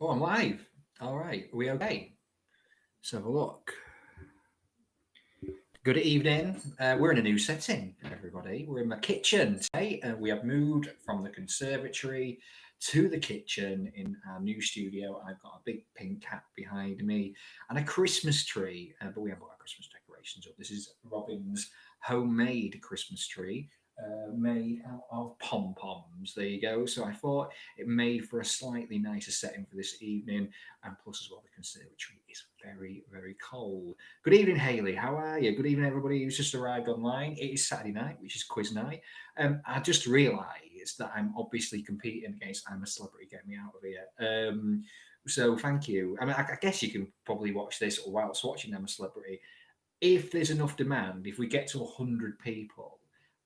Oh, I'm live. All right. Are we okay? Let's have a look. Good evening. We're in a new setting, everybody. We're in my kitchen today. We have moved from the conservatory to the kitchen in our new studio. I've got a big pink cat behind me and a Christmas tree, but we haven't got our Christmas decorations up. This is Robin's homemade Christmas tree. Made out of pom poms. There you go. So I thought it made for a slightly nicer setting for this evening, and plus as well, the conservatory is very, very cold. Good evening, Hayley. How are you? Good evening, everybody who's just arrived online. It is Saturday night, which is quiz night. I just realised that I'm obviously competing against I'm a Celebrity, Get Me Out of Here. So thank you. I mean, I guess you can probably watch this whilst watching I'm a Celebrity. If there's enough demand, if we get to 100 people,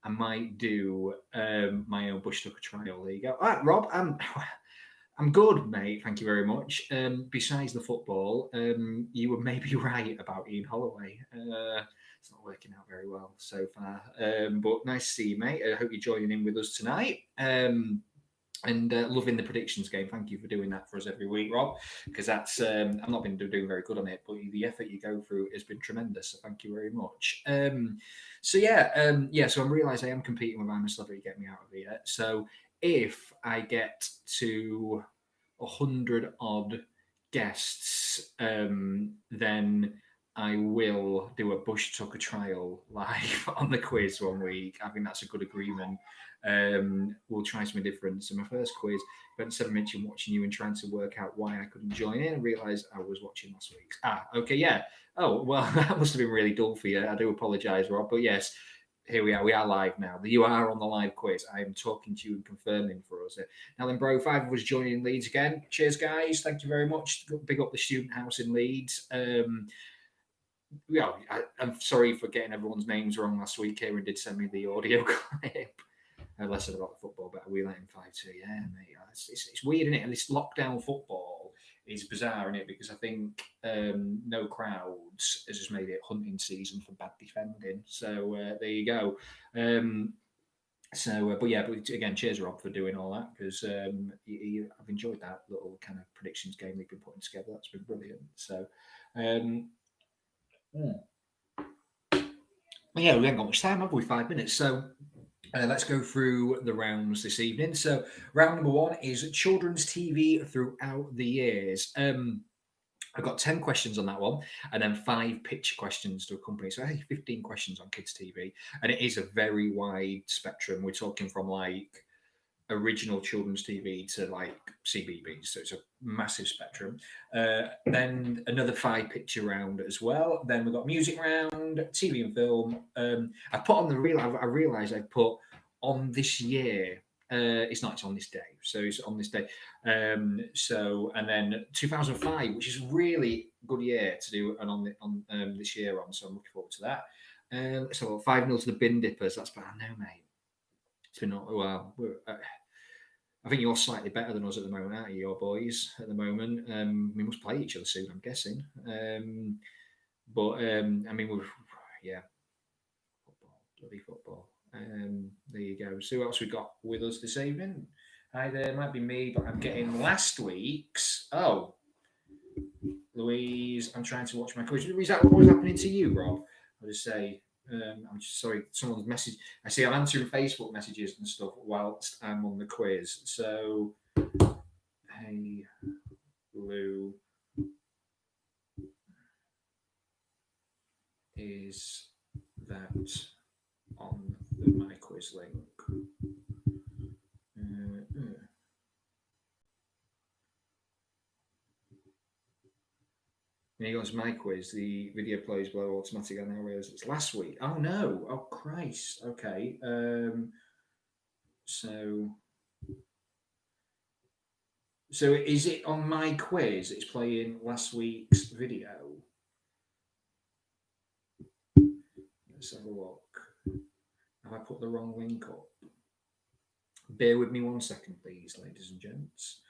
I might do my own bush tucker trial. There you go. All right, Rob. I'm good, mate. Thank you very much. Besides the football, you were maybe right about Ian Holloway. It's not working out very well so far. But nice to see you, mate. I hope you're joining in with us tonight. And loving the predictions game. Thank you for doing that for us every week, Rob, because that's I've not been doing very good on it, but the effort you go through has been tremendous. So thank you very much. So I'm realised I am competing with I'm a Celebrity, Get Me Out of Here. So if I get to 100 odd guests, then I will do a bush tucker trial live on the quiz one week. I think that's a good agreement. We'll try something different. So my first quiz, but instead of mentioning watching you and trying to work out why I couldn't join in, I realised I was watching last week's. Okay, yeah. Oh, well, that must have been really dull for you. I do apologise, Rob. But yes, here we are. We are live now. You are on the live quiz. I am talking to you and confirming for us. Now then, bro, 5 of us joining in Leeds again. Cheers, guys. Thank you very much. Big up the student house in Leeds. I'm sorry for getting everyone's names wrong last week. Kieran did send me the audio clip. Less about the football, but we let him 5-2. Yeah, mate. It's weird, isn't it? And this lockdown football is bizarre, isn't it? Because I think no crowds has just made it hunting season for bad defending. So there you go. But again, cheers, Rob, for doing all that because I've enjoyed that little kind of predictions game we've been putting together. That's been brilliant. So, we haven't got much time, have we? 5 minutes. So, let's go through the rounds this evening. So, round number 1 is children's TV throughout the years. I've got 10 questions on that one, and then 5 picture questions to accompany. So, 15 questions on kids' TV, and it is a very wide spectrum. We're talking from like original children's TV to like CBBS, so it's a massive spectrum. Then another 5 picture round as well. Then we've got music round, TV and film. I put on the real. I realised I put on this year. It's not. It's on this day. So it's on this day. And then 2005, which is really good year to do an on this year on. So I'm looking forward to that. So 5-0 to the Bin Dippers. That's bad, I know, mate. It's been well. I think you're slightly better than us at the moment, aren't you, your boys? At the moment, we must play each other soon, I'm guessing. I mean, football, bloody football. There you go. So, what else we got with us this evening? Hi there, might be me, but I'm getting last week's. Oh, Louise, I'm trying to watch my quiz. Is that what was happening to you, Rob? I'll just say. I'm just sorry, someone's message. I see I'm answering Facebook messages and stuff whilst I'm on the quiz. So, hey, Lou, is that on my quiz link? Here goes my quiz. The video plays below automatic. I now realize it's last week. Oh no! Oh Christ! Okay. So is it on my quiz? It's playing last week's video. Let's have a look. Have I put the wrong link up? Bear with me 1 second, please, ladies and gents.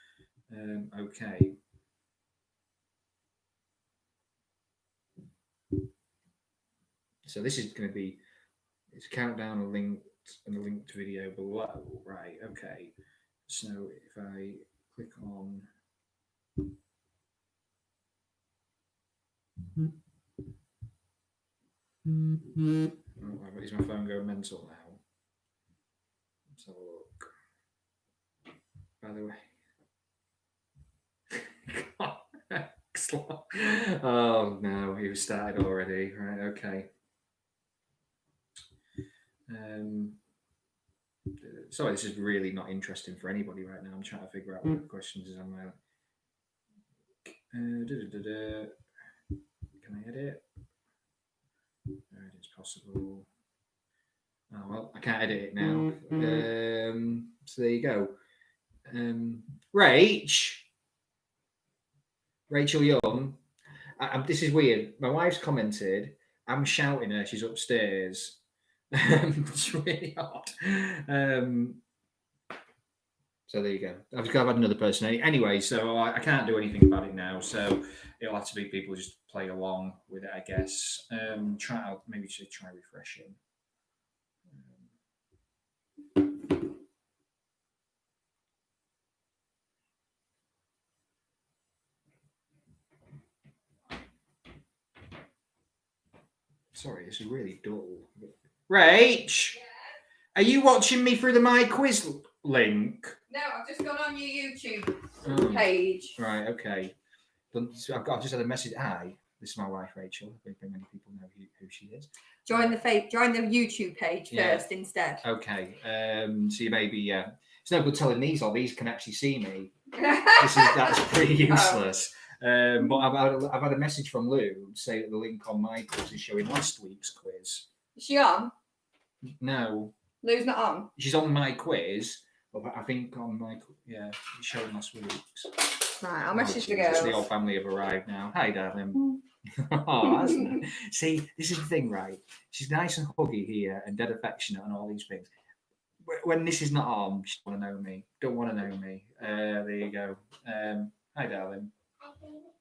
Okay. So this is going to be it's a countdown, a linked video below. Right. Okay. So if I click on Oh, is my phone going mental now? Let's have a look. By the way. Oh no, he was started already. Right, okay. Sorry, this is really not interesting for anybody right now. I'm trying to figure out what the questions is on there. Can I edit? It's possible. Oh well, I can't edit it now. So there you go. Rachel Young. This is weird. My wife's commented. I'm shouting her. She's upstairs. It's really odd. So there you go. I've had another person. Anyway, so I can't do anything about it now. So it'll have to be people just play along with it, I guess. Maybe should try refreshing. Sorry, this is really dull. Rach, are you watching me through the My Quiz link? No, I've just gone on your YouTube page. Right, okay. I've just had a message. Hi, this is my wife, Rachel. I think many people know who she is. Join the YouTube page first instead. Okay. So you maybe it's no good telling these can actually see me. That's pretty useless. But I've had a message from Lou to say that the link on my quiz is showing last week's quiz. Is she on? No. Lou's not on. She's on my quiz, but I think on my it's showing last week's. Right, I'll message the girls. The whole family have arrived now. Hi, darling. Oh, that's nice. See, this is the thing, right? She's nice and huggy here and dead affectionate and all these things. When this is not on, she don't want to know me. Don't want to know me. There you go. Hi, darling.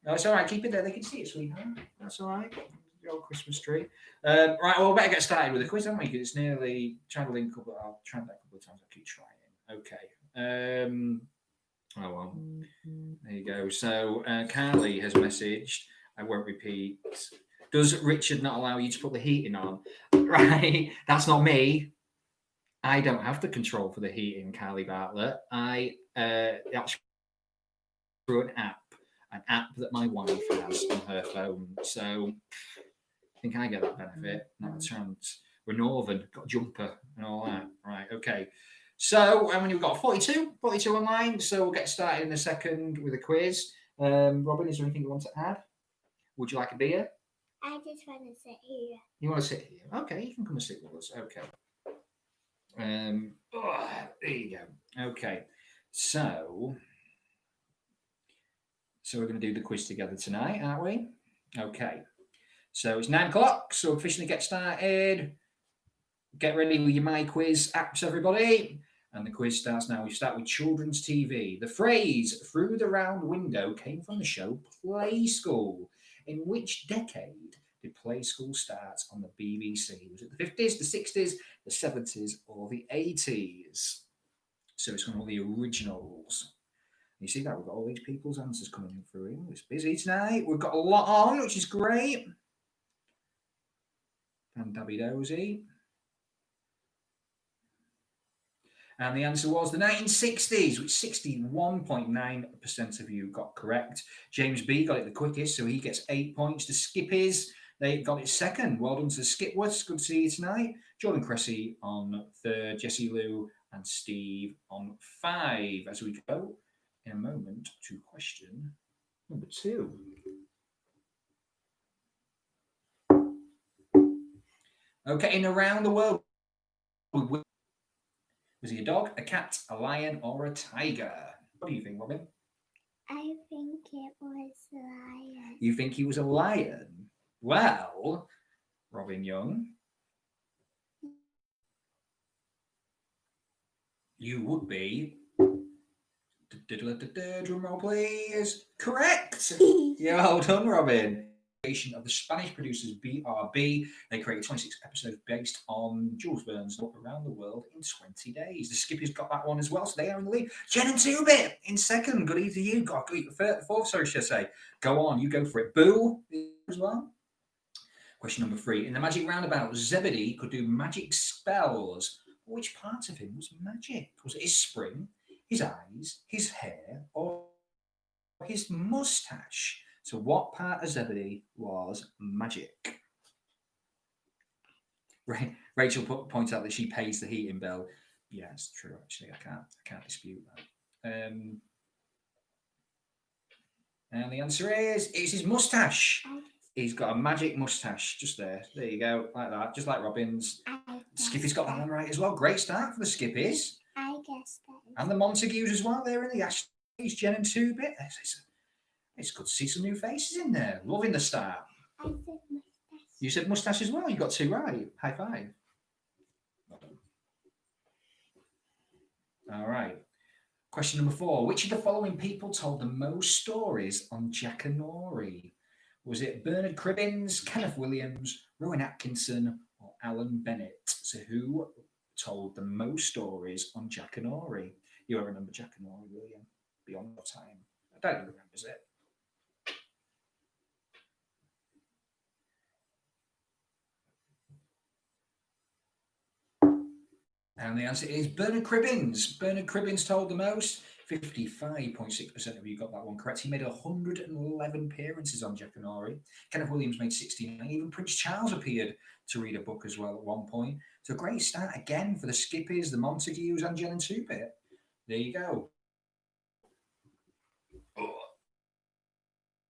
No, it's all right. Keep it there. They can see it, sweetheart. That's all right. The old Christmas tree. Right, well, we better get started with the quiz, haven't we? Because it's nearly trying to link up. I'll try that a couple of times. I'll keep trying. Okay. Oh well. There you go. So Carly has messaged. I won't repeat. Does Richard not allow you to put the heating on? Right. That's not me. I don't have the control for the heating, Carly Bartlett. That's through an app that my wife has on her phone. So I think I get that benefit. Not a chance. We're Northern, got a jumper and all that. Right, okay. So we've got 42 online. So we'll get started in a second with a quiz. Robin, is there anything you want to add? Would you like a beer? I just want to sit here. You want to sit here? Okay, you can come and sit with us. Okay. There you go. Okay. So we're going to do the quiz together tonight, aren't we? Okay. So it's 9 o'clock. So officially get started. Get ready with your My Quiz apps, everybody. And the quiz starts now. We start with children's TV. The phrase "through the round window" came from the show Play School. In which decade did Play School start on the BBC? Was it the 50s, the 60s, the 70s, or the 80s? So it's one of the originals. You see that? We've got all these people's answers coming in through. It's busy tonight. We've got a lot on, which is great. And Dabby Dozy. And the answer was the 1960s, which 61.9% of you got correct. James B got it the quickest, so he gets 8 points. The Skippies, they got it second. Well done to the Skipworths. Good to see you tonight. Jordan Cressy on third, Jessie Lou and Steve on 5. As we go in a moment to question number 2. Okay, in Around the World, was he a dog, a cat, a lion, or a tiger? What do you think, Robin? I think it was a lion. You think he was a lion? Well, Robin Young, you would be. Drum roll, please. Correct. Yeah, well done, Robin. Of the Spanish producers BRB, they created 26 episodes based on Jules Verne's Look Around the World in 20 Days. The Skippies got that one as well, so they are in the lead. Jen and Two-Bit in second. Good evening to you. Got fourth, sorry, should I say. Go on, you go for it. Boo as well. Question number 3. In the magic roundabout, Zebedee could do magic spells. Which part of him was magic? Was it his spring, his eyes, his hair, or his mustache? So what part of Zebedee was magic? Rachel points out that she pays the heating bill. Yeah, it's true. Actually, I can't dispute that. And the answer is it's his mustache. He's got a magic mustache just there. There you go, like that, just like Robin's. Skippy's got that one right as well. Great start for the Skippies. I guess that. And the Montagues as well. They're in the Ashleys, Jen and 2-bit. It's good to see some new faces in there. Loving the start. I said mustache. You said mustache as well. You got 2 right. High five. All right. Question number 4. Which of the following people told the most stories on Jackanory? Was it Bernard Cribbins, Kenneth Williams, Rowan Atkinson, or Alan Bennett? So who told the most stories on Jackanory? You won't remember Jackanory, will you? Beyond your time. I doubt you remembers it. And the answer is Bernard Cribbins. Bernard Cribbins told the most. 55.6% of you got that one correct. He made 111 appearances on Jackanory. Kenneth Williams made 69. Even Prince Charles appeared to read a book as well at one point. So a great start again for the Skippies, the Montagues, and Jen and 2-bit. There you go. Oh.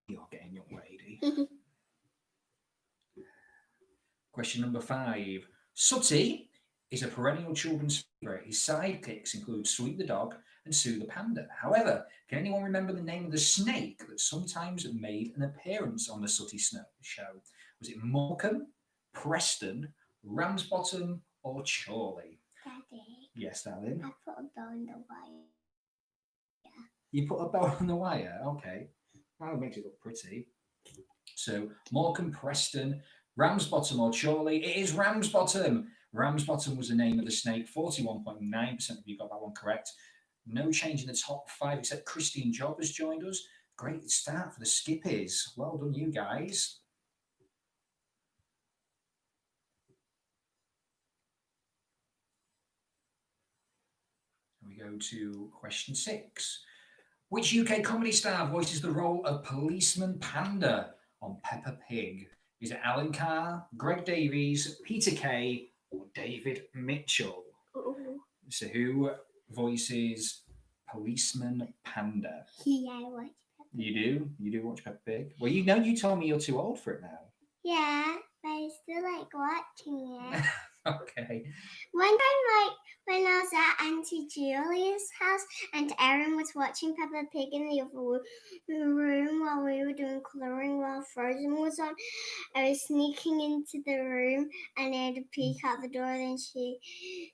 You're getting young lady. Question number 5. Sooty is a perennial children's favourite. His sidekicks include Sweet the dog and Sue the panda. However, can anyone remember the name of the snake that sometimes made an appearance on the Sooty show? Was it Morecambe, Preston, Ramsbottom, or Chorley? Daddy. Yes, darling. I put a bow in the wire. You put a bow on the wire? Okay. Well, it makes it look pretty. So, Morecambe, Preston, Ramsbottom, or Chorley? It is Ramsbottom. Ramsbottom was the name of the snake. 41.9% of you got that one correct. No change in the top 5 except Christine Job has joined us. Great start for the Skippies. Well done, you guys. We go to question 6. Which UK comedy star voices the role of Policeman Panda on Peppa Pig? Is it Alan Carr, Greg Davies, Peter Kay, or David Mitchell? Ooh. So who voices Policeman Panda? Yeah, I watch Peppa. You do? You do watch Peppa Pig? Well, you told me you're too old for it now. Yeah, but I still like watching it. Okay. One time, when I was at Auntie Julia's house and Erin was watching Peppa Pig in the other room while we were doing colouring while Frozen was on, I was sneaking into the room and I had to peek out the door. Then she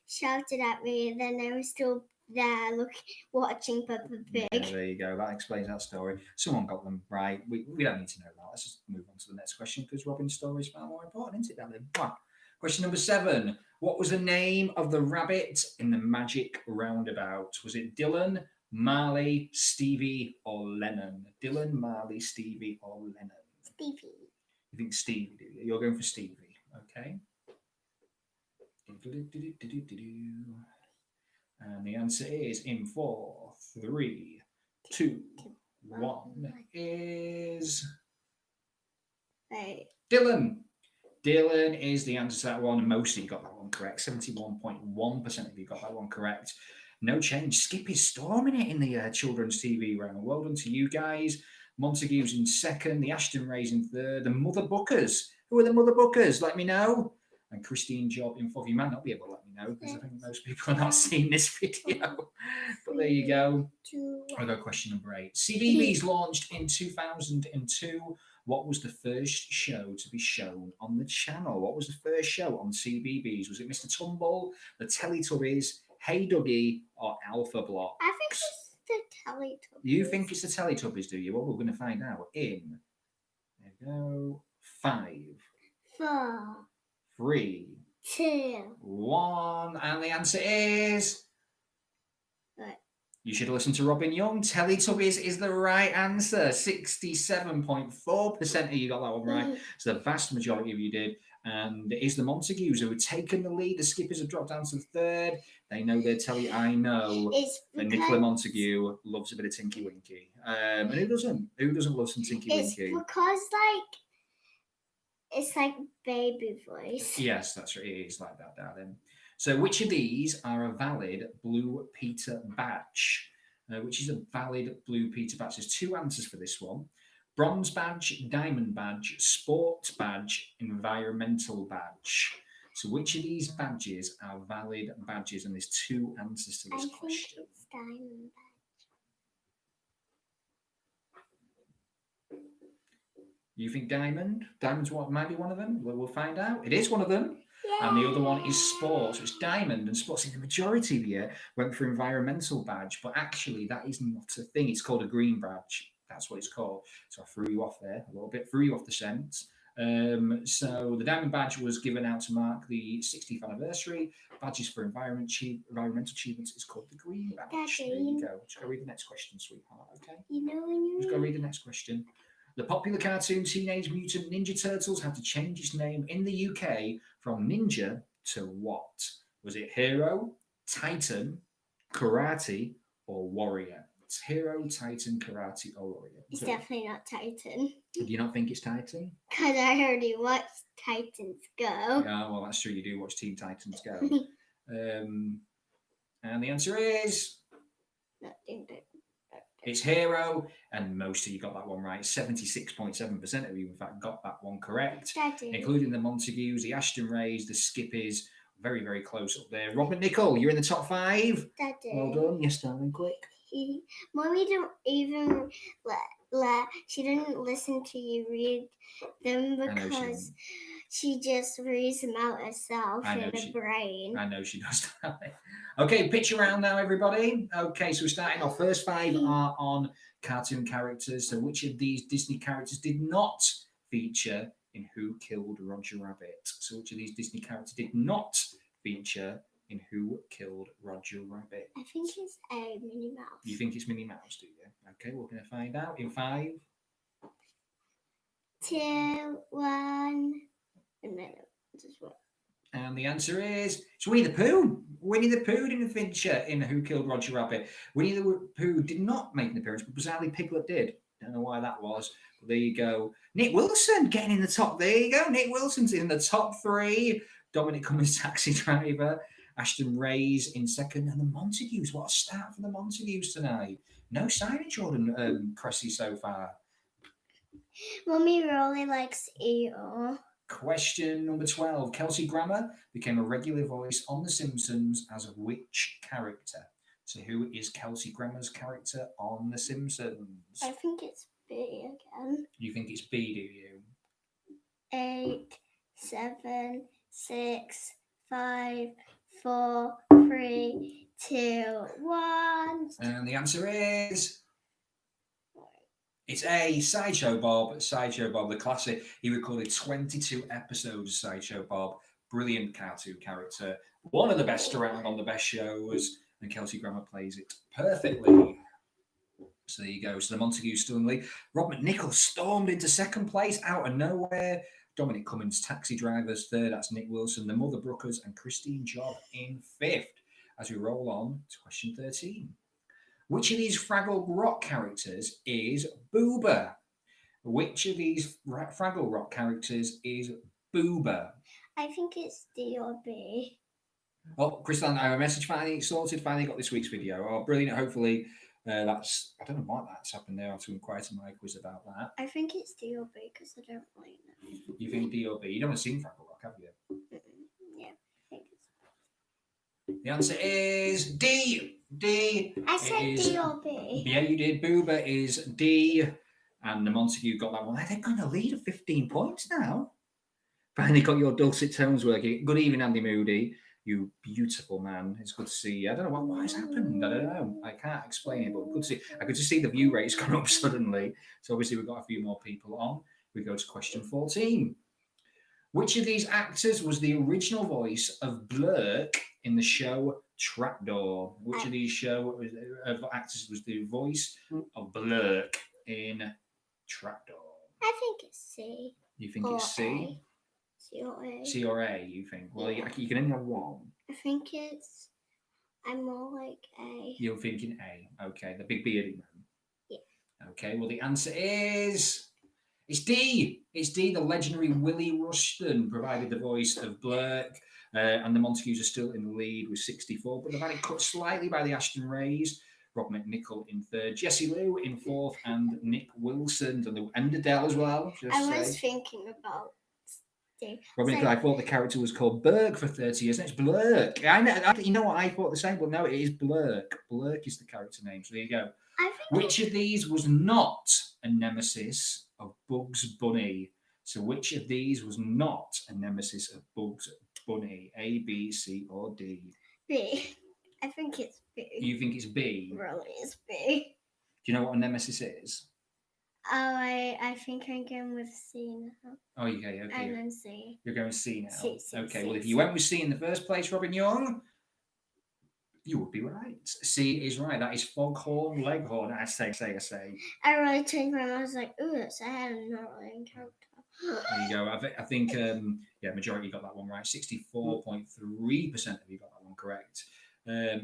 shouted at me, and then I was still there watching Peppa Pig. Yeah, there you go. That explains that story. Someone got them right. We don't need to know that. Let's just move on to the next question because Robin's story is far more important, isn't it, darling? Wow. Question number 7. What was the name of the rabbit in the magic roundabout? Was it Dylan, Marley, Stevie, or Lennon? Dylan, Marley, Stevie, or Lennon? Stevie. You think Stevie, do you? You're going for Stevie, okay? And the answer is in 4, 3, 2, 1 is Dylan. Dylan is the answer to that one. Most of you got that one correct. 71.1% of you got that one correct. No change. Skippy's storming it in the children's TV round. Well done to you guys. Montague's in 2nd. The Ashton Rays in 3rd. The Mother Bookers. Who are the Mother Bookers? Let me know. And Christine Job in 4th. You might not be able to let me know because I think most people are not seeing this video. But there you go. I'll go question number 8. CBeebies launched in 2002. What was the first show to be shown on the channel? What was the first show on CBeebies? Was it Mr. Tumble, the Teletubbies, Hey Dougie, or Alpha Blocks? I think it's the Teletubbies. You think it's the Teletubbies, do you? Well, we're going to find out in, there we go, 5, 4, 3, 2, 1. And the answer is... What? You should listen to Robin Young. Teletubbies is the right answer. 67.4% of you got that one right. So the vast majority of you did. And it is the Montagues who have taken the lead. The Skippers have dropped down to third. They know their telly. I know that Nicola Montague loves a bit of Tinky Winky. And who doesn't? Who doesn't love some Tinky Winky? It's because, like, it's like baby voice. Yes, that's right. It is like that, darling. So which of these are a valid Blue Peter badge? Which is a valid Blue Peter badge? There's two answers for this one. Bronze badge, diamond badge, sports badge, environmental badge. So which of these badges are valid badges? And there's two answers to this question. I think it's diamond badge. You think diamond? Diamond's what might be one of them? We'll find out. It is one of them. Yay. And the other one is sports. So it's diamond and sports. The majority of you went for environmental badge, but actually that is not a thing. It's called a green badge. That's what it's called. So I threw you off there a little bit, threw you off the scent. So the diamond badge was given out to mark the 60th anniversary. Badges for environmental achievements is called the green badge. Daddy. There you go. Just go read the next question, sweetheart. Okay. You know when you just go read the next question. The popular cartoon Teenage Mutant Ninja Turtles had to change its name in the UK from Ninja to what? Was it Hero, Titan, Karate, or Warrior? It's Hero, Titan, Karate, or Warrior. It's definitely not Titan. Do you not think it's Titan? Because I already watched Titans Go. Yeah, well, that's true. You do watch Teen Titans Go. And the answer is... It's Hero, and most of you got that one right. 76.7% of you, in fact, got that one correct. Daddy. Including the Montagues, the Ashton Rays, the Skippies. Very, very close up there. Robert Nicol, you're in the top 5. Daddy. Well done. Yes, darling, quick. Mommy didn't even she didn't listen to you read them because she just reads them out herself in her brain. I know she does. Okay, pitch around now, everybody. Okay, so we're starting. Our first 5 are on cartoon characters. So which of these Disney characters did not feature in Who Killed Roger Rabbit? So which of these Disney characters did not feature in Who Killed Roger Rabbit? I think it's Minnie Mouse. You think it's Minnie Mouse, do you? Okay, we're going to find out in 5, 2, 1. A minute. And the answer is it's Winnie the Pooh. Winnie the Pooh didn't feature in Who Killed Roger Rabbit. Winnie the Pooh did not make an appearance, but bizarrely Piglet did. Don't know why that was. But there you go. Nick Wilson getting in the top. There you go. Nick Wilson's in the top 3. Dominic Cummings, Taxi Driver. Ashton Rays in second. And the Montagues. What a start for the Montagues tonight. No sign of Jordan Cressy so far. Mummy really likes EO. Question number 12. Kelsey Grammer became a regular voice on The Simpsons as which character? So who is Kelsey Grammer's character on The Simpsons? I think it's B again. You think it's B, do you? 8, 7, 6, 5, 4, 3, 2, 1. And the answer is... It's A, Sideshow Bob. Sideshow Bob, the classic. He recorded 22 episodes of Sideshow Bob. Brilliant cartoon character. One of the best around on the best shows. And Kelsey Grammer plays it perfectly. So there you go. So the Montagues still in the lead. Robert Nicol stormed into second place out of nowhere. Dominic Cummings, Taxi Drivers, third. That's Nick Wilson. The Mother Brookers and Christine Job in fifth. As we roll on to question 13. Which of these Fraggle Rock characters is Boober? Which of these Fraggle Rock characters is Boober? I think it's D or B. Oh, Kristan, I have a message finally sorted. Finally got this week's video. Oh, brilliant. Hopefully that's... I don't know why that's happened there. I have to inquire to my quiz about that. I think it's D or B because I don't really know. You think D or B? You don't want to sing Fraggle Rock, have you? Yeah, I think it's... The answer is D. D. I said D or B. Yeah, you did. Boober is D. And the Montague got that one. They're going to lead of 15 points now. Finally got your dulcet tones working. Good evening, Andy Moody. You beautiful man. It's good to see you. I don't know what has happened. I don't know. I can't explain it, but good to see. I could just see the view rate's gone up suddenly. So obviously we've got a few more people on. We go to question 14. Which of these actors was the original voice of Blurk in the show Trapdoor. Which of these actors was the voice of Blurk in Trapdoor? I think it's C. You think Or it's C? C or A. C or A, you think? Well, Yeah. you can only have one. I think I'm more like A. You're thinking A. Okay, the big bearded man. Yeah. Okay, well, the answer is... It's D. It's D. The legendary Willie Rushton provided the voice of Blurk. And the Montagues are still in the lead with 64, but they've had it cut slightly by the Ashton Rays. Rob McNichol in third, Jessie Lou in fourth, and Nick Wilson and Adele as well. I was thinking about D. Rob McNichol, I thought the character was called Burke for 30 years, and it's Blurk. You know what? I thought the same, but no, it is Blurk. Blurk is the character name, so there you go. Which of these was not a nemesis of Bugs Bunny? So which of these was not a nemesis of Bugs Bunny? A, B, C, or D? B. I think it's B. You think it's B? Really, it's B. Do you know what a nemesis is? Oh, I think I'm going with C now. Oh, okay. And then C. You're going C now. C, okay. C, Well, if C. you went with C in the first place, Robin Young, you would be right. C is right. That is Foghorn Leghorn. I say. I really changed my mind. I was like, ooh, it's a Northern character. There you go. I think, majority got that one right. 64.3% of you got that one correct.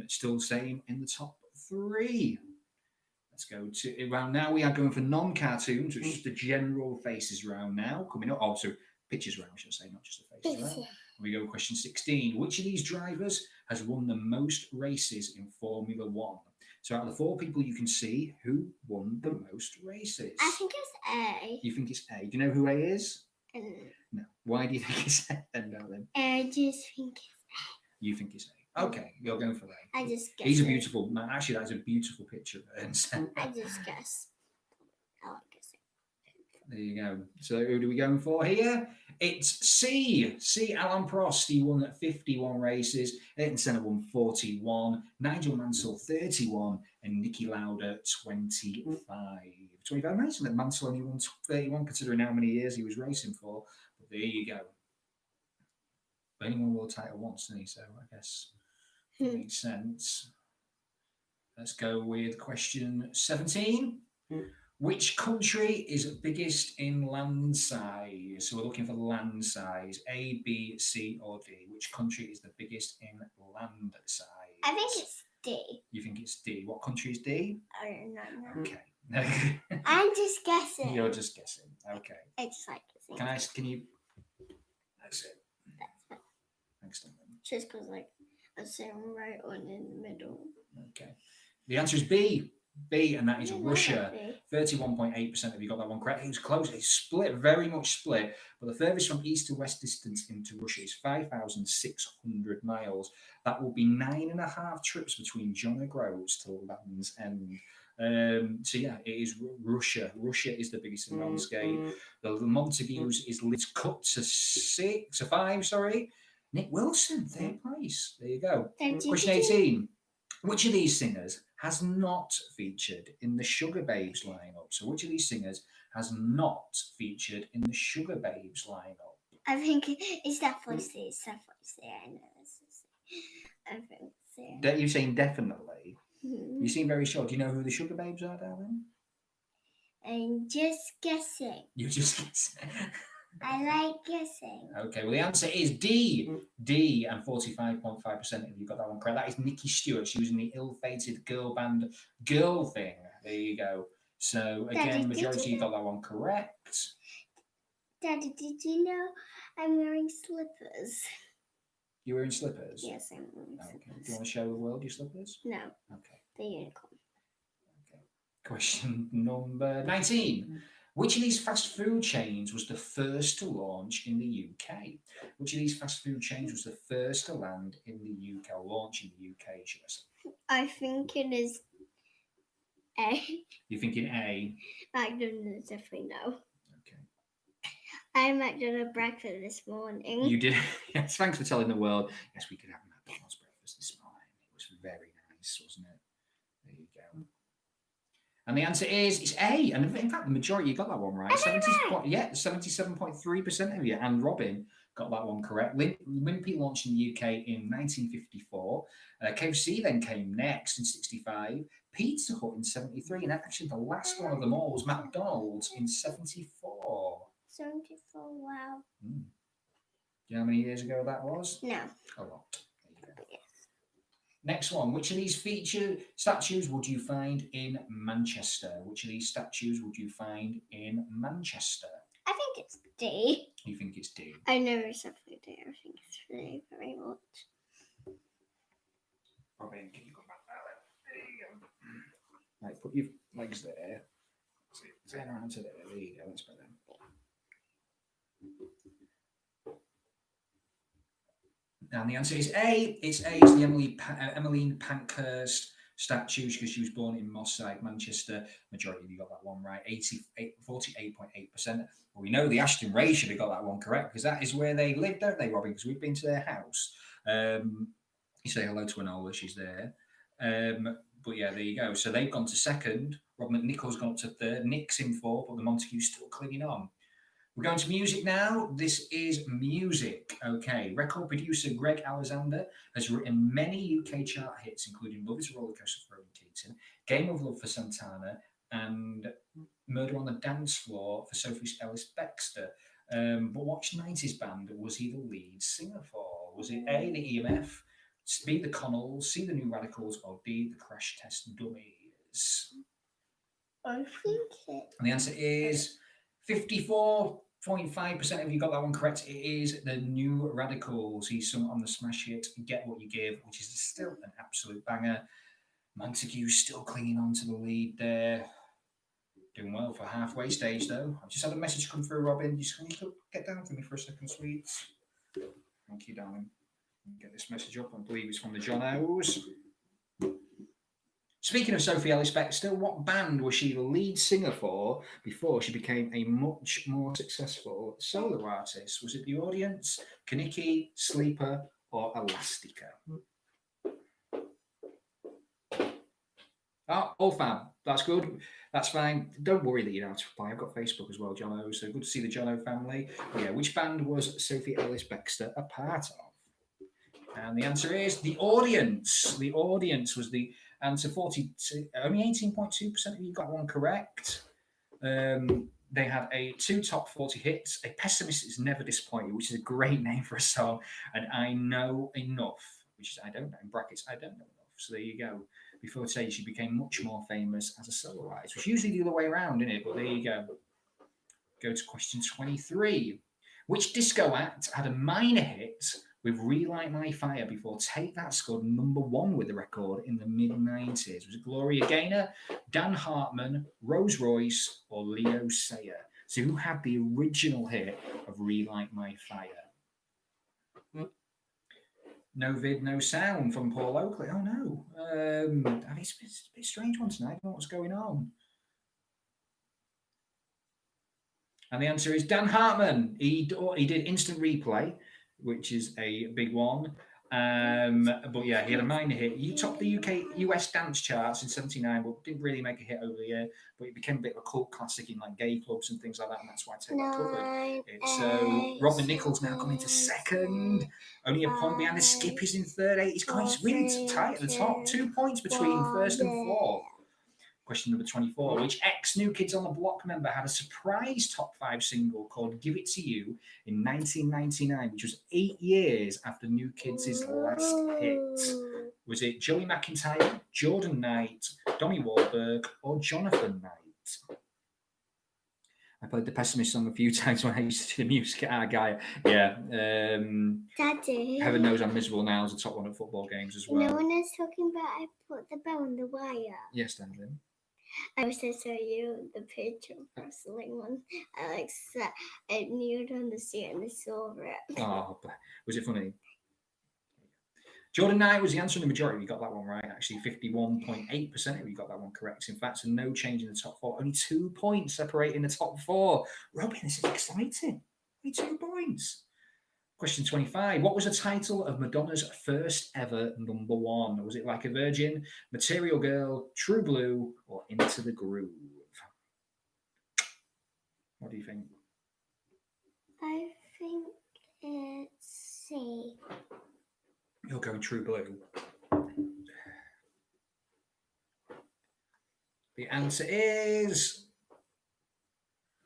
Still same in the top three. Let's go to round now. We are going for non-cartoons, which is the general faces round now. Coming up, also pictures round, I should say, not just the faces round. We go question 16. Which of these drivers has won the most races in Formula One? So out of the four people you can see, who won the most races? I think it's A. You think it's A? Do you know who A is? No. Why do you think it's A, darling? I just think it's A. You think it's A. Okay, you're going for A. I just guess. He's a beautiful man. Actually, that is a beautiful picture. I just guess. I like guessing. There you go. So who are we going for here? It's C. C. Alan Prost. He won 51 races. Ayrton Senna won 41. Nigel Mansell 31, and Niki Lauda 25. 25 races. And Mansell only won 31, considering how many years he was racing for. But there you go. But only won world title once, didn't he? So I guess that makes sense. Let's go with question 17. Which country is biggest in land size? So we're looking for land size. A, B, C, or D. Which country is the biggest in land size? I think it's D. You think it's D. What country is D? I don't know. Okay. I'm just guessing. You're just guessing. Okay. I just like guessing. Can you? That's it. Thanks, Stephen. Just because, like, I say I'm right on in the middle. Okay. The answer is B. B, and that is Yeah, Russia. that 31.8% of you got that one correct. It was close. It's split, very much split. But the furthest from east to west distance into Russia is 5,600 miles. That will be 9.5 trips between John O'Groats to Land's End. So yeah, it is Russia. Russia is the biggest in the landscape. The Montagues is cut to 5. Sorry, Nick Wilson, third place. There you go. Question 18. Which of these singers has not featured in the Sugar Babes lineup? So which of these singers has not featured in the Sugar Babes lineup? I think it's definitely C. It's definitely C. I know this is C. I think C. You're saying definitely? You seem very sure. Do you know who the Sugar Babes are, darling? I'm just guessing. You're just guessing. I like guessing. Okay, well, the answer is D. D, and 45.5% of you got that one correct. That is Nikki Stewart. She was in the ill-fated girl band Girl Thing. There you go. So, again, Daddy, majority got that one correct. Daddy, did you know I'm wearing slippers? You're wearing slippers? Yes, I'm wearing slippers. Okay. Do you want to show the world your slippers? No. Okay. The unicorn. Okay. Question number 19. Which of these fast food chains was the first to launch in the UK? Which of these fast food chains was the first to land in the UK, or launch in the UK, should I say? I think it is A. You're thinking A? McDonald's, definitely no. Okay. I had McDonald's breakfast this morning. You did? Yes, thanks for telling the world. Yes, we could have McDonald's breakfast this morning. It was very nice, wasn't it? There you go. And the answer is it's A. And in fact, the majority got that one right. 77.3% of you. And Robin got that one correct. Wimpy launched in the UK in 1954. KFC then came next in 65. Pizza Hut in 73. And actually, the last one of them all was McDonald's in 74. 74, wow. Do you know how many years ago that was? No. A lot. There you go. Next one. Which of these feature statues would you find in Manchester? Which of these statues would you find in Manchester? I think it's D. You think it's D? I never said D. I think it's really very much. Robin, can you come back there? There you go. Right, put your legs there. Turn around to there. There you go. That's better. And the answer is A. It's A. It's the Emmeline Pankhurst statue because she was born in Moss Side, Manchester. Majority of you got that one right. 48.8%. Well, we know the Ashton Ray should have got that one correct because that is where they live, don't they, Robin? Because we've been to their house. You say hello to Enola. She's there. But yeah, there you go. So they've gone to second. Rob McNichol's gone up to third. Nick's in fourth, but the Montague's still clinging on. We're going to music now. This is music. Okay. Record producer Greg Alexander has written many UK chart hits, including Love is a Roller Coaster for Rowan Keaton, Game of Love for Santana, and Murder on the Dance Floor for Sophie Ellis-Bextor. But which 90s band was he the lead singer for? Was it A, the EMF, B, the Connells, C, the New Radicals, or D, the Crash Test Dummies? I think it. And the answer is 54.5% of you got that one correct. It is the New Radicals. He's sung on the smash hit Get What You Give, which is still an absolute banger. Montague's still clinging on to the lead there. Doing well for halfway stage, though. I've just had a message come through, Robin. Just can you get down for me for a second, sweets? Thank you, darling. Get this message up. I believe it's from the John O's. Speaking of Sophie Ellis-Bextor, what band was she the lead singer for before she became a much more successful solo artist? Was it The Audience, Kaniki, Sleeper, or Elastica? Oh, all fab. That's good. That's fine. Don't worry that you don't have to reply. I've got Facebook as well, John O. So good to see the John O family. But yeah, which band was Sophie Ellis-Bextor a part of? And the answer is The Audience. The Audience was the answer. 42, only 18.2% of you got one correct. They had two top 40 hits. A Pessimist Is Never Disappointed, which is a great name for a song. And I Know Enough, which is I don't know, in brackets, I don't know enough. So there you go. Before today, she became much more famous as a solo artist, which is usually the other way around, isn't it? But there you go. Go to question 23. Which disco act had a minor hit with Relight My Fire before Take That scored number one with the record in the mid-90s? Was it Gloria Gaynor, Dan Hartman, Rose Royce, or Leo Sayer? So who had the original hit of Relight My Fire? No vid, no sound from Paul Oakley. Oh no. It's a bit strange one tonight. I don't know what's going on. And the answer is Dan Hartman. He did Instant Replay, which is a big one. But yeah, he had a minor hit. He topped the US dance charts in 79, but didn't really make a hit over the year. But it became a bit of a cult classic in like gay clubs and things like that, and that's why I take that covered. So Rob McNichol's now coming to second. Only a point behind the Skip is in third. He's really tight at the top. 2 points between first and fourth. Question number 24. Which ex-New Kids on the Block member had a surprise top 5 single called Give It To You in 1999, which was 8 years after New Kids' last hit? Was it Joey McIntyre, Jordan Knight, Donnie Wahlberg, or Jonathan Knight? I played the Pessimist song a few times when I used to do the music at our guy. Yeah. Daddy. Heaven knows I'm miserable now as a top one at football games as well. No one is talking about I put the bell on the wire. Yes, darling. I wish I saw you the picture of wrestling one. I kneeled on the seat and I saw it. Oh, was it funny? Jordan Knight was the answer in the majority. You got that one right, actually. 51.8% of you got that one correct. In fact, so no change in the top 4. Only 2 points separating the top 4. Robin, this is exciting. Only 2 points. Question 25. What was the title of Madonna's first ever number 1? Was it Like a Virgin, Material Girl, True Blue, or Into the Groove? What do you think? I think C. You're going True Blue. The answer is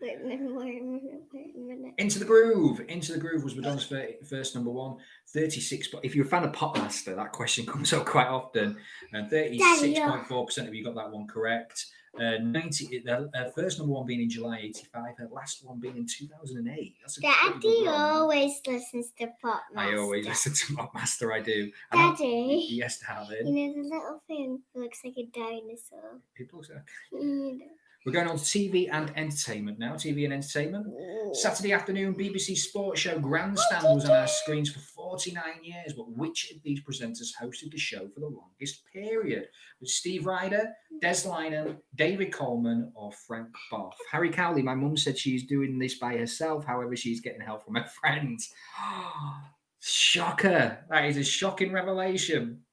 Wait a minute. Into the Groove. Into the Groove was Madonna's first number one. 36. But if you're a fan of Popmaster, that question comes up quite often. And 36.4% of you got that one correct. 90. Her first number one being in July 85. Her last one being in 2008. That's a Daddy always listens to Popmaster. I always listen to Popmaster. I do. Daddy. Yes, darling. You know the little thing that looks like a dinosaur. It looks like. We're going on to TV and entertainment now. TV and entertainment. Saturday afternoon BBC sports show Grandstand was on our screens for 49 years. But which of these presenters hosted the show for the longest period? Was Steve Ryder, Des Lynam, David Coleman, or Frank Boff? Harry Cowley, my mum said she's doing this by herself. However, she's getting help from her friends. Shocker. That is a shocking revelation.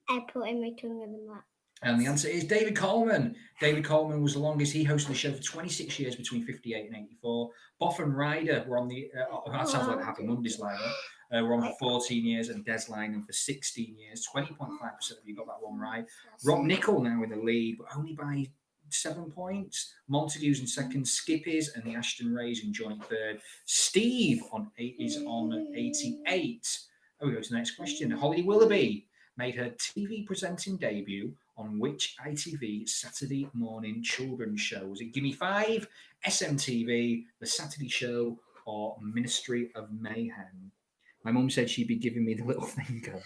I put in my tongue in the map. And the answer is David Coleman. David Coleman was the longest. He hosted the show for 26 years between 58 and 84. Boff and Ryder were on the... that sounds like Happy Mondays, Lyra. Were on for 14 years and Des Lynam for 16 years. 20.5% of you got that one right. Rob Nicol now in the lead, but only by 7 points. Montague's in second. Skippies and the Ashton Rays in joint third. Steve is on 88. Oh, we go to the next question. Holly Willoughby made her TV presenting debut on which ITV Saturday morning children's show? Was it Gimme 5, SMTV, The Saturday Show, or Ministry of Mayhem? My mum said she'd be giving me the little finger.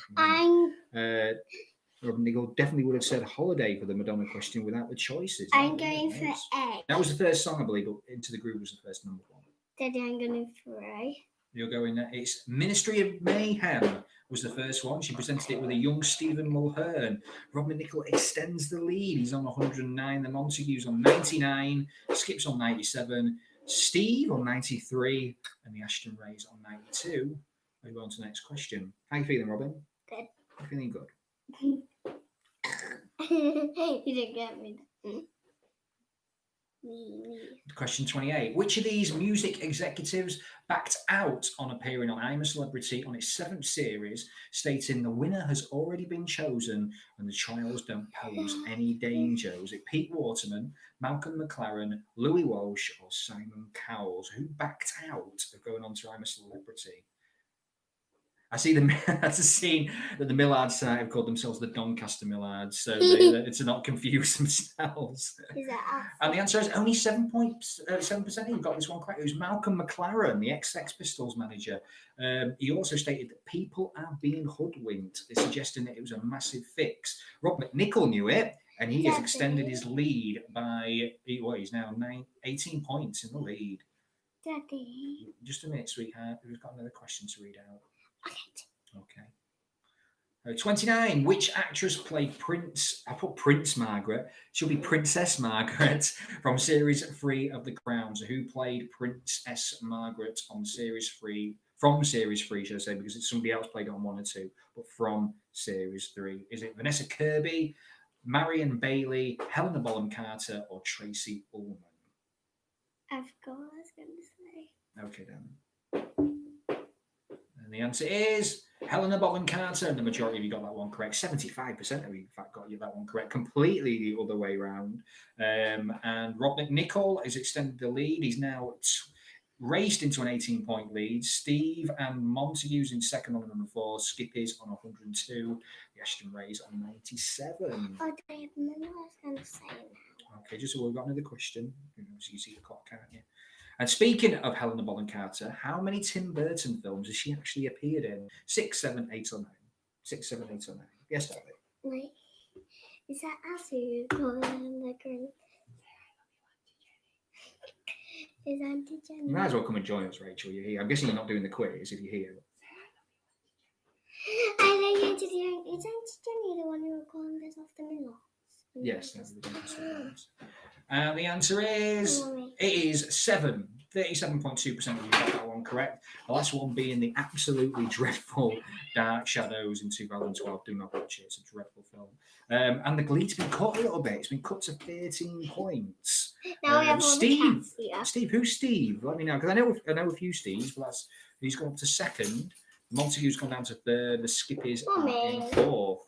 Robin Niggle definitely would have said Holiday for the Madonna question without the choices. I'm going for A. That was the first song, I believe, but Into the Groove was the first number one. Daddy, I'm going for A. You're going there. It's Ministry of Mayhem was the first one. She presented it with a young Stephen Mulhern. Robin Nicol extends the lead. He's on 109. The Montagues on 99. Skip's on 97. Steve on 93. And the Ashton Rays on 92. We go on to the next question. How are you feeling, Robin? Good. I'm feeling good. You didn't get me. Question 28. Which of these music executives backed out on appearing on I'm a Celebrity on its 7th series, stating the winner has already been chosen and the trials don't pose any danger? Was it Pete Waterman, Malcolm McLaren, Louis Walsh, or Simon Cowell? Who backed out of going on to I'm a Celebrity? I see that's a scene that the Millards have called themselves the Doncaster Millards, so to not confuse themselves. Is that and the answer is only 7.7%. You got this one correct. It was Malcolm McLaren, the ex-Sex Pistols manager. He also stated that people are being hoodwinked, suggesting that it was a massive fix. Rob McNichol knew it, and he has extended his lead by, he's now 18 points in the lead. Daddy. Just a minute, sweetheart. We've got another question to read out. Okay. 29. Which actress played Prince? I put Prince Margaret. She'll be Princess Margaret from Series 3 of The Crown. So who played Princess Margaret on Series 3? From Series 3, should I say, because it's somebody else played it on 1 or 2, but from Series 3. Is it Vanessa Kirby, Marion Bailey, Helena Bonham Carter, or Tracy Ullman? I forgot what I was going to say. Okay, then. And the answer is Helena Bonham Carter, and the majority of you got that one correct. 75% of you, in fact, got you that one correct. Completely the other way around. And Rob McNichol has extended the lead. He's now raced into an 18-point lead. Steve and Montague's in second on number 4. Skippies on 102. The Ashton Rays on 97. Oh, I remember what I was going to say now. Okay, just so we've got another question. So you see the clock, can't you? And speaking of Helena Bonham Carter, how many Tim Burton films has she actually appeared in? 6, 7, 8, or 9? 6, 7, 8, or 9? Yes, darling. Wait, is that Asu calling the girl? Is Auntie Jenny? You might as well come and join us, Rachel. You're here. I'm guessing you're not doing the quiz if you're here. I know Auntie Jenny. Is Auntie Jenny the one who were calling us off the middle? Yes, that's the difference. And the answer is, it is 7. 37.2% of you got that one correct. The last one being the absolutely dreadful Dark Shadows in 2012. Do not watch it. It's a dreadful film. And the lead's been cut a little bit. It's been cut to 13 points. Now we have all Steve. the cats here. Steve, who's Steve? Let me know, because I know a few Steves, but he's gone up to second. Montague's gone down to third. The Skippies are in fourth.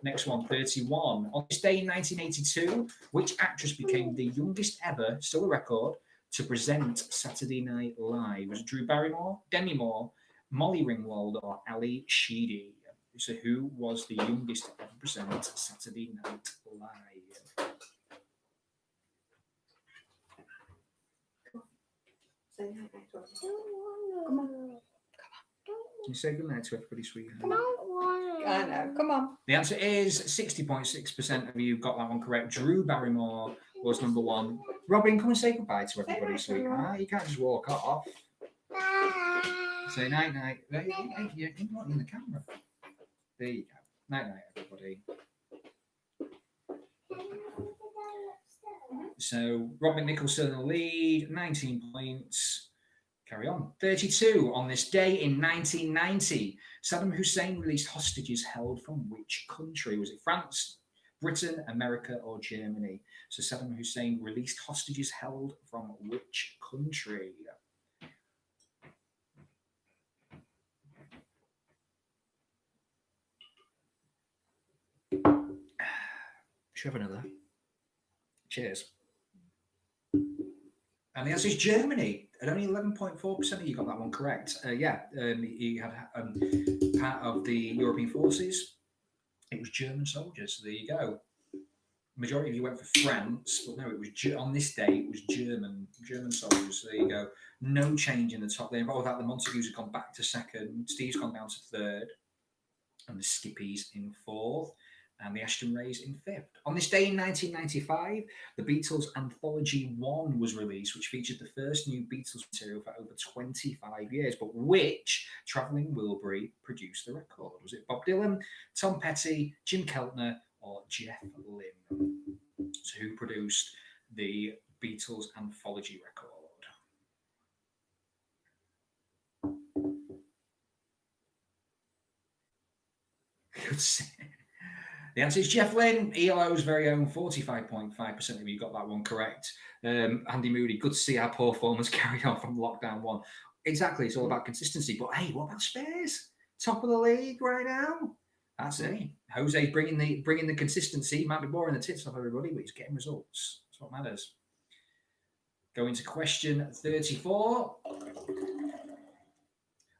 Next one, 31. On this day in 1982, which actress became the youngest ever, still a record, to present Saturday Night Live? Was it Drew Barrymore, Demi Moore, Molly Ringwald, or Ali Sheedy? So who was the youngest to ever present Saturday Night Live? Come on. Can you say goodnight to everybody, sweetheart? Come on. I know. Come on. The answer is 60.6% of you got that one correct. Drew Barrymore was number one. Robin, come and say goodbye to everybody, sweetheart. You can't just walk off. Bye. Say night night. You're not in the camera. There you go. Night night, everybody. So Robin Nicholson in the lead, 19 points. Carry on. 32. On this day in 1990, Saddam Hussein released hostages held from which country? Was it France, Britain, America, or Germany? So Saddam Hussein released hostages held from which country? Should have another. Cheers. And the answer is Germany. And only 11.4% of you got that one correct. You had part of the European forces. It was German soldiers. So there you go. Majority of you went for France, but no, it was on this day. It was German soldiers. So there you go. No change in the top there. All that the Montagues have gone back to second. Steve's gone down to third, and the Skippies in fourth, and the Ashton Rays in fifth. On this day in 1995, the Beatles Anthology 1 was released, which featured the first new Beatles material for over 25 years. But which travelling Wilbury produced the record? Was it Bob Dylan, Tom Petty, Jim Keltner, or Jeff Lynne? So who produced the Beatles Anthology record? The answer is Jeff Lynne, ELO's very own. 45.5% of you got that one correct. Andy Moody, good to see our poor performance carried on from lockdown one. Exactly, it's all about consistency. But hey, what about Spurs? Top of the league right now. That's it. Jose's bringing the consistency. Might be boring the tits off everybody, but he's getting results. That's what matters. Going to question 34.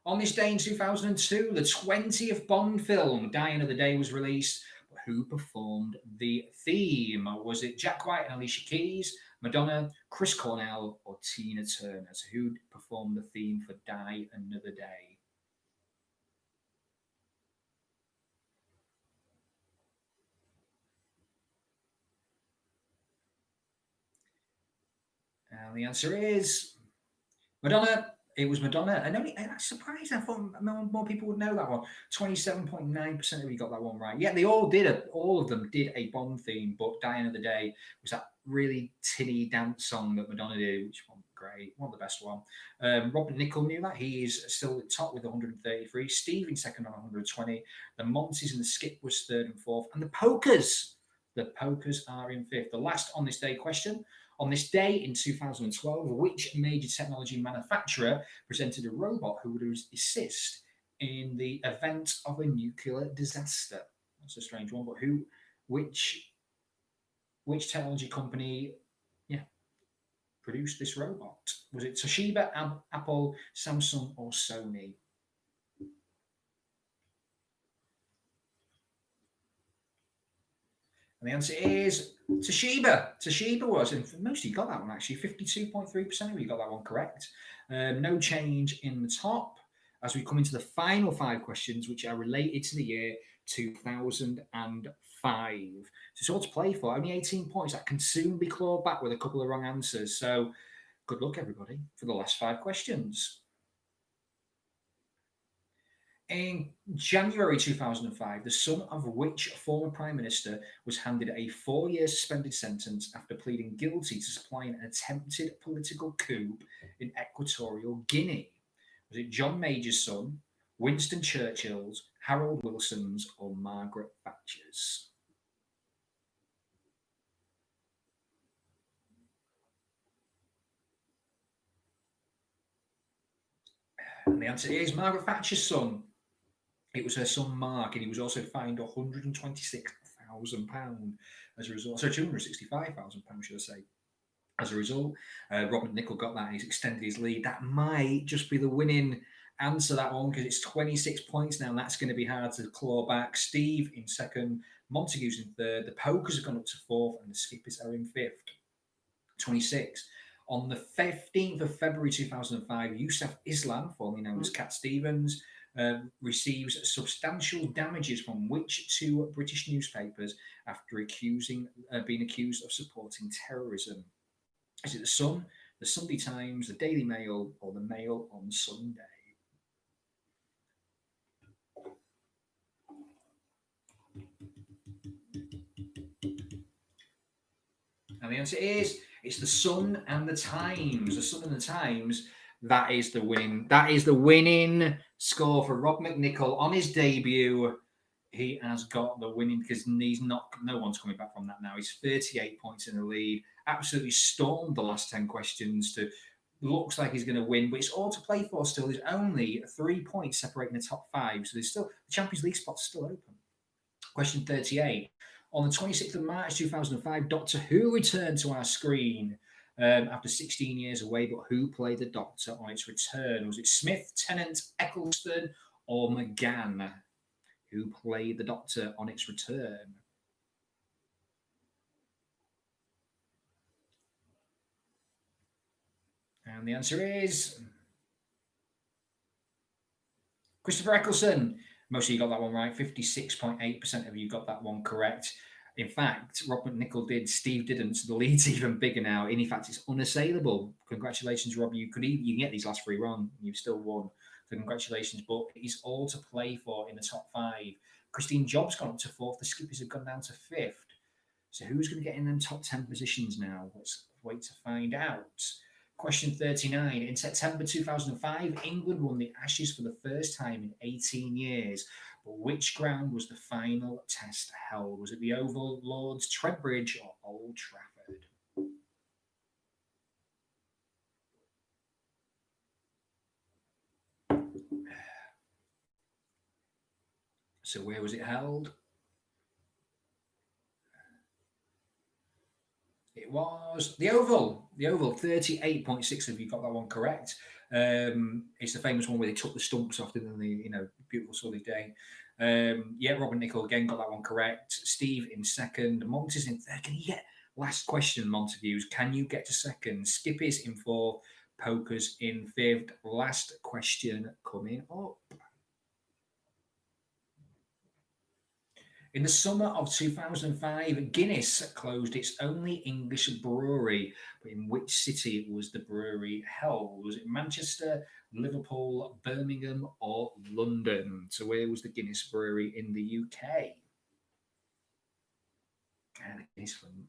On this day in 2002, the 20th Bond film, Die Another Day, was released. But who performed the theme? Was it Jack White and Alicia Keys, Madonna, Chris Cornell, or Tina Turner? So who performed the theme for Die Another Day? And the answer is Madonna. It was Madonna, and I'm surprised. I thought more people would know that one. 27.9% of you got that one right. Yeah, all of them did a Bond theme, but Die Another Day was that really tinny dance song that Madonna did, which was great, one of the best one. Robert Nichol knew that. He is still at top with 133. Steve in second on 120. The Monties and the Skip was third and fourth, and the Pokers are in fifth. The last on this day question. On this day in 2012, which major technology manufacturer presented a robot who would assist in the event of a nuclear disaster? That's a strange one, but which technology company, produced this robot? Was it Toshiba, Apple, Samsung, or Sony? And the answer is Toshiba. Toshiba was, and most of you got that one actually. 52.3% of you got that one correct. No change in the top as we come into the final 5 questions, which are related to the year 2005. So it's all to play for. Only 18 points. That can soon be clawed back with a couple of wrong answers. So good luck, everybody, for the last 5 questions. In January 2005, the son of which former Prime Minister was handed a 4-year suspended sentence after pleading guilty to supplying an attempted political coup in Equatorial Guinea? Was it John Major's son, Winston Churchill's, Harold Wilson's, or Margaret Thatcher's? And the answer is Margaret Thatcher's son. It was her son Mark, and he was also fined £126,000 as a result. So £265,000, should I say? As a result, Rob McNichol got that, and he's extended his lead. That might just be the winning answer, that one, because it's 26 points now, and that's going to be hard to claw back. Steve in second, Montague's in third, the Pokers have gone up to fourth, and the Skippers are in fifth. 26. On the 15th of February 2005, Yusuf Islam, formerly known as Cat Stevens, receives substantial damages from which two British newspapers after being accused of supporting terrorism? Is it the Sun, the Sunday Times, the Daily Mail, or the Mail on Sunday? And the answer is it's the Sun and the Times. The Sun and the Times. That is the winning. That is the winning score for Rob McNichol on his debut. He has got the winning because he's not. No one's coming back from that now. He's 38 points in the lead. Absolutely stormed the last 10 questions. Looks like he's going to win, but it's all to play for still. There's only 3 points separating the top five, so there's still the Champions League spot's still open. Question 38. On the 26th of March 2005, Doctor Who returned to our screen after 16 years away, but who played the Doctor on its return? Was it Smith, Tennant, Eccleston, or McGann? Who played the Doctor on its return? And the answer is Christopher Eccleston. Most of you got that one right. 56.8% of you got that one correct. In fact, Rob McNichol did, Steve didn't, so the lead's even bigger now. And in fact, it's unassailable. Congratulations, Rob. You can get these last three wrong. You've still won. So congratulations. But it's all to play for in the top five. Christine Job's gone up to fourth. The Skippers have gone down to fifth. So who's going to get in them top 10 positions now? Let's wait to find out. Question 39. In September 2005, England won the Ashes for the first time in 18 years. But which ground was the final test held? Was it the Oval, Lords, Trent Bridge, or Old Trafford? So where was it held? It was the Oval. The Oval, 38.6 of you got that one correct. It's the famous one where they took the stumps off, didn't they? Beautiful sunny day. Rob McNichol again got that one correct. Steve in second. Monty's in third. Can you get last question, Montagues? Can you get to second? Skippy's in fourth. Pokers in fifth. Last question coming up. In the summer of 2005, Guinness closed its only English brewery. But in which city was the brewery held? Was it Manchester, Liverpool, Birmingham, or London? So where was the Guinness brewery in the UK? And the Guinness from,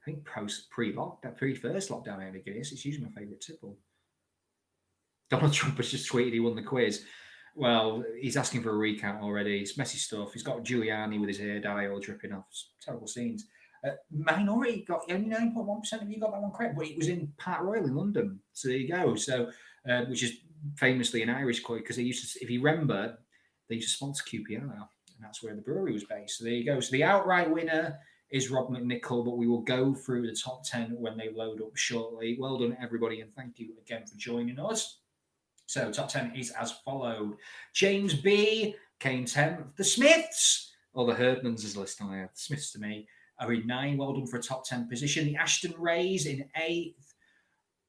I think pre-first lockdown out of Guinness. It's usually my favourite tipple. Donald Trump has just tweeted he won the quiz. Well, he's asking for a recount already. It's messy stuff. He's got Giuliani with his hair dye all dripping off. It's terrible scenes. Minority got only 9.1% of you got that one correct, but it was in Park Royal in London. So there you go. So, which is famously an Irish club because they used to, if you remember, they used to sponsor QPR, and that's where the brewery was based. So there you go. So the outright winner is Rob McNichol, but we will go through the top 10 when they load up shortly. Well done, everybody, and thank you again for joining us. So top 10 is as followed. James B came 10th. The Smiths, or the Herdmans as listed there, the Smiths to me, are in 9. Well done for a top 10 position. The Ashton Rays in 8th.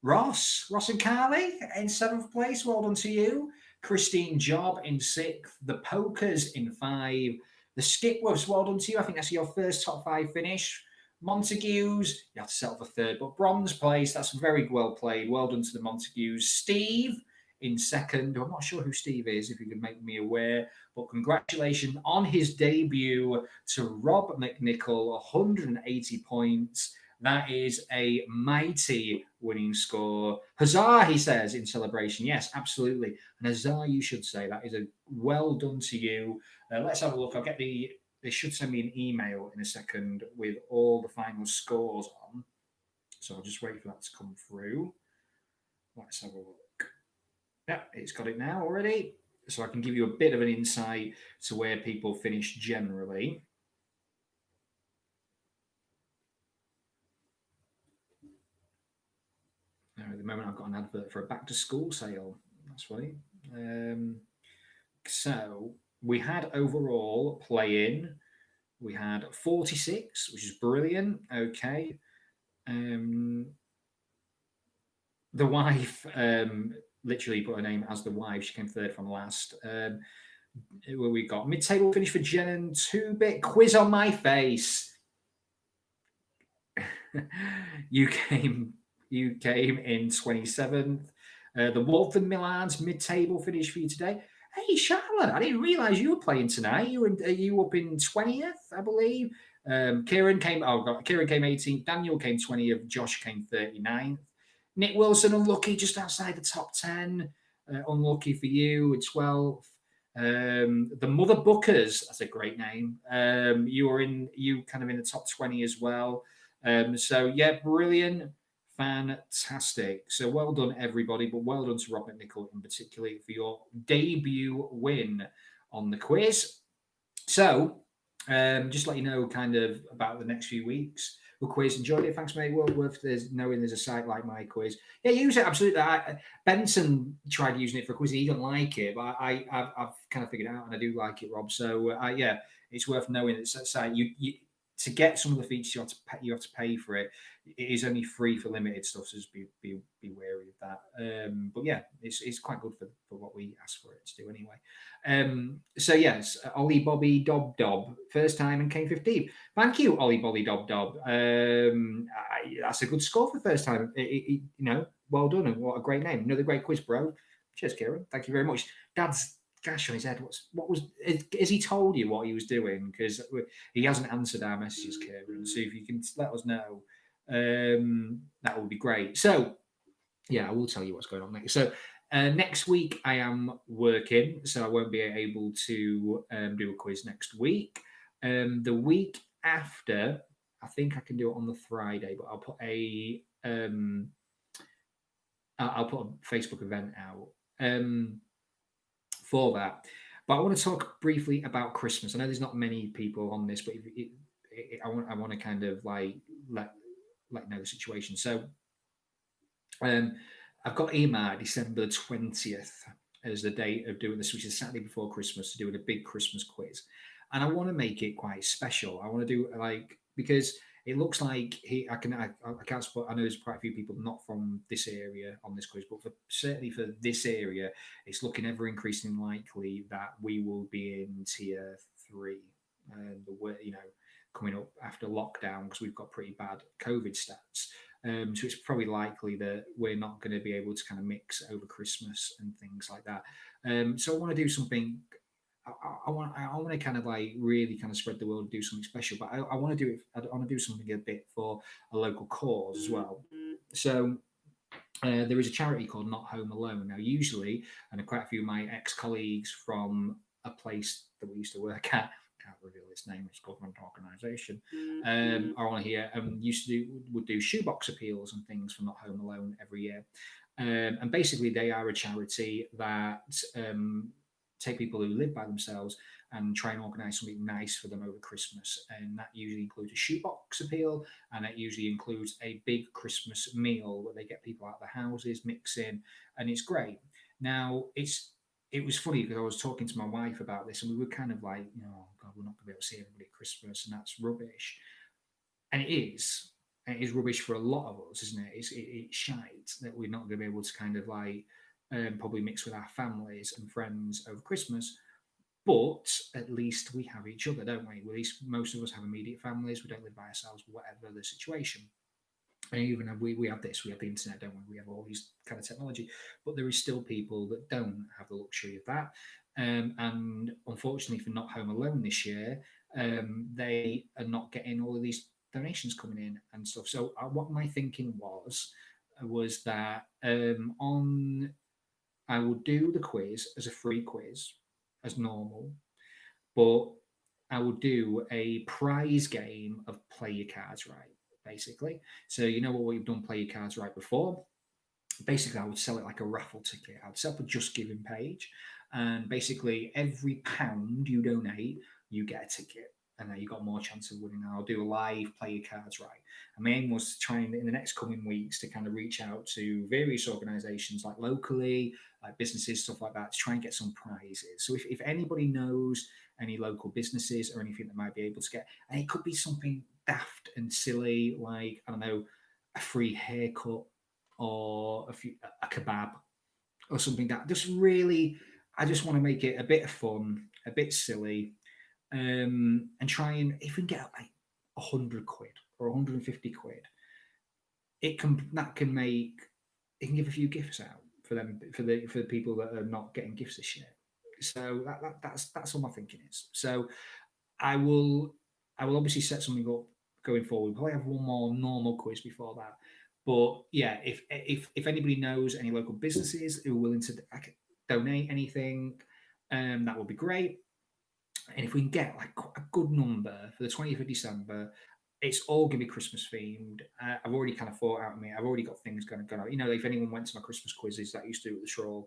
Ross and Carly in 7th place. Well done to you. Christine Job in 6th. The Pokers in 5. The Skipworths, well done to you. I think that's your first top 5 finish. Montagues, you have to settle for 3rd, but bronze place, that's very well played. Well done to the Montagues. Steve in 2nd. I'm not sure who Steve is, if you could make me aware, but congratulations on his debut to Rob McNichol, 180 points. That is a mighty winning score. Huzzah, he says in celebration. Yes, absolutely. And huzzah, you should say. That is a well done to you. Let's have a look. They should send me an email in a second with all the final scores on. So I'll just wait for that to come through. Let's have a look. Yeah, it's got it now already. So I can give you a bit of an insight to where people finish generally. Now, at the moment, I've got an advert for a back to school sale. That's funny. Um, so we had overall play-in, we had 46, which is brilliant. Okay. Um, the wife literally put her name as the wife. She came third from last. Where we got mid-table finish for Jen and 2-bit quiz on my face. you came in 27th. The Walton Milan's mid-table finish for you today. Hey Charlotte, I didn't realise you were playing tonight. You up in 20th, I believe. Kieran came 18th. Daniel came 20th. Josh came 39th. Nick Wilson unlucky just outside the top 10. Unlucky for you at 12th. The Mother Bookers, that's a great name. You kind of in the top 20 as well. So yeah, brilliant, fantastic. So well done everybody, but well done to Robert Nicol in particular for your debut win on the quiz. So just let you know kind of about the next few weeks. The quiz, enjoyed it. Thanks, mate. Well worth knowing there's a site like my quiz. Yeah, use it absolutely. Benson tried using it for a quiz. He didn't like it, but I've kind of figured it out, and I do like it, Rob. So yeah, it's worth knowing it's a site. You to get some of the features you have to pay for it. It is only free for limited stuff, so just be wary of that. But yeah, it's quite good for what we asked for it to do anyway. So yes, Ollie Bobby Dob Dob, first time and came 15th. Thank you, Ollie Bobby Dob Dob. That's a good score for first time. Well done, and what a great name. Another great quiz, bro. Cheers, Kieran. Thank you very much. Dad's gash on his head. Has he told you what he was doing? Because he hasn't answered our messages, Kieran. So if you can let us know, that would be great. So yeah, I will tell you what's going on next. So next week I am working, so I won't be able to do a quiz next week. The week after, I think I can do it on the Friday, but I'll put a Facebook event out for that. But I want to talk briefly about Christmas. I know there's not many people on this, but I want to kind of like let know the situation. So I've got email December 20th as the date of doing this, which is Saturday before Christmas, to doing a big Christmas quiz. And I want to make it quite special. I want to do because it looks like I can't spot. I know there's quite a few people not from this area on this quiz, but certainly for this area, it's looking ever increasingly likely that we will be in tier 3, and coming up after lockdown, because we've got pretty bad COVID stats. So it's probably likely that we're not going to be able to kind of mix over Christmas and things like that. So I want to do something. I want to kind of like really kind of spread the word and do something special, but I want to do it. I want to do something a bit for a local cause as well. So there is a charity called Not Home Alone. Now, usually, and quite a few of my ex-colleagues from a place that we used to work at, can't reveal its name, it's a government organisation, are on here and would do shoebox appeals and things for Not Home Alone every year. And basically, they are a charity that take people who live by themselves and try and organise something nice for them over Christmas. And that usually includes a shoebox appeal, and it usually includes a big Christmas meal where they get people out of the houses, mix in, and it's great. Now, it was funny because I was talking to my wife about this, and we were kind of like, oh God, we're not going to be able to see everybody at Christmas, and that's rubbish. And it is. And it is rubbish for a lot of us, isn't it? It's shite that we're not going to be able to kind of like probably mix with our families and friends over Christmas. But at least we have each other, don't we? At least most of us have immediate families. We don't live by ourselves, whatever the situation. And even we have this, we have the internet, don't we? We have all these kind of technology, but there is still people that don't have the luxury of that. And unfortunately, for Not Home Alone this year, they are not getting all of these donations coming in and stuff. So what my thinking was that I will do the quiz as a free quiz, as normal, but I will do a prize game of play your cards right, basically. So you know what we've done, play your cards right before. basically I would sell it like a raffle ticket. I'd set up a Just Giving page, and basically every pound you donate, you get a ticket, and then you got more chance of winning. I'll do a live play your cards right. And my aim was trying in the next coming weeks to kind of reach out to various organisations like locally, like businesses, stuff like that, to try and get some prizes. So if anybody knows any local businesses or anything that might be able to get, and it could be something daft and silly, like I don't know, a free haircut or a kebab or something that just really, I just want to make it a bit of fun, a bit silly, and try and if we can get like 100 quid or 150 quid, it can that can make it can give a few gifts out for them for the people that are not getting gifts this year. So that's all my thinking is. So I will I will obviously set something up going forward. We'll probably have one more normal quiz before that. But yeah, if anybody knows any local businesses who are willing to donate anything, that would be great. And if we can get like a good number for the 20th of December, it's all gonna be Christmas themed. I've already kind of thought out of me. I've already got things going to go out. You know, if anyone went to my Christmas quizzes that I used to do at the Shaw,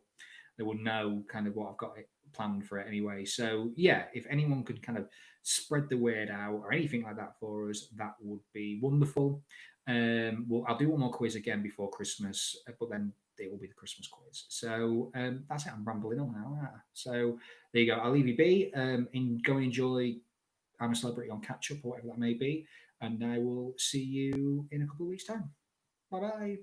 they would know kind of what I've got planned for it anyway. So yeah, if anyone could kind of spread the word out or anything like that for us, that would be wonderful. Well, I'll do one more quiz again before Christmas, but then it will be the Christmas quiz. So that's it. I'm rambling on now. Aren't I? So there you go. I'll leave you be. Go and enjoy I'm a Celebrity on Catch Up or whatever that may be. And I will see you in a couple of weeks' time. Bye bye.